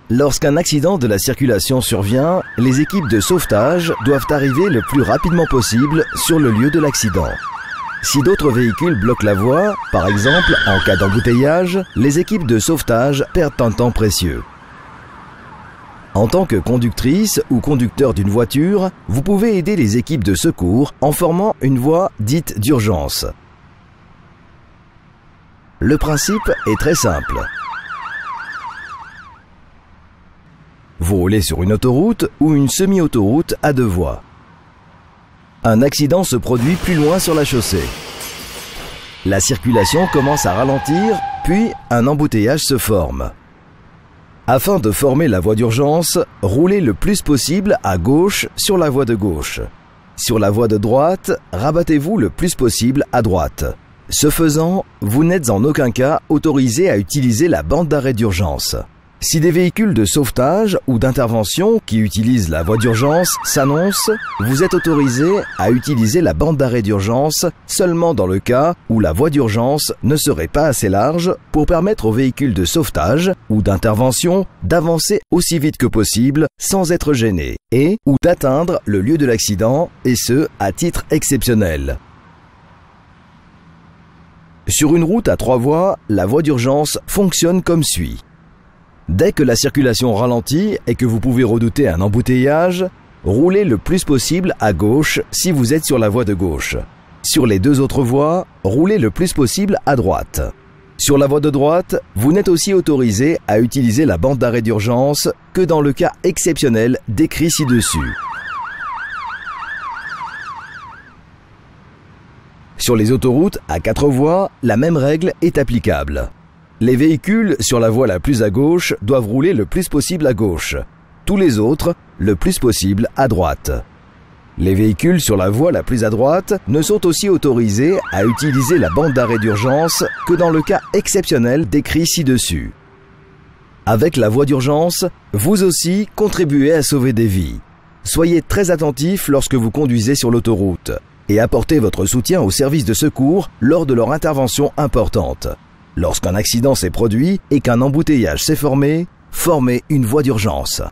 Lorsqu'un accident de la circulation survient, les équipes de sauvetage doivent arriver le plus rapidement possible sur le lieu de l'accident. Si d'autres véhicules bloquent la voie, par exemple en cas d'embouteillage, les équipes de sauvetage perdent un temps précieux. En tant que conductrice ou conducteur d'une voiture, vous pouvez aider les équipes de secours en formant une voie dite d'urgence. Le principe est très simple. Vous roulez sur une autoroute ou une semi-autoroute à deux voies. Un accident se produit plus loin sur la chaussée. La circulation commence à ralentir, puis un embouteillage se forme. Afin de former la voie d'urgence, roulez le plus possible à gauche sur la voie de gauche. Sur la voie de droite, rabattez-vous le plus possible à droite. Ce faisant, vous n'êtes en aucun cas autorisé à utiliser la bande d'arrêt d'urgence. Si des véhicules de sauvetage ou d'intervention qui utilisent la voie d'urgence s'annoncent, vous êtes autorisé à utiliser la bande d'arrêt d'urgence seulement dans le cas où la voie d'urgence ne serait pas assez large pour permettre aux véhicules de sauvetage ou d'intervention d'avancer aussi vite que possible sans être gênés et ou d'atteindre le lieu de l'accident, et ce, à titre exceptionnel. Sur une route à 3 voies, la voie d'urgence fonctionne comme suit. Dès que la circulation ralentit et que vous pouvez redouter un embouteillage, roulez le plus possible à gauche si vous êtes sur la voie de gauche. Sur les 2 autres voies, roulez le plus possible à droite. Sur la voie de droite, vous n'êtes aussi autorisé à utiliser la bande d'arrêt d'urgence que dans le cas exceptionnel décrit ci-dessus. Sur les autoroutes à 4 voies, la même règle est applicable. Les véhicules sur la voie la plus à gauche doivent rouler le plus possible à gauche. Tous les autres, le plus possible à droite. Les véhicules sur la voie la plus à droite ne sont aussi autorisés à utiliser la bande d'arrêt d'urgence que dans le cas exceptionnel décrit ci-dessus. Avec la voie d'urgence, vous aussi contribuez à sauver des vies. Soyez très attentifs lorsque vous conduisez sur l'autoroute et apportez votre soutien aux services de secours lors de leur intervention importante. Lorsqu'un accident s'est produit et qu'un embouteillage s'est formé, formez une voie d'urgence.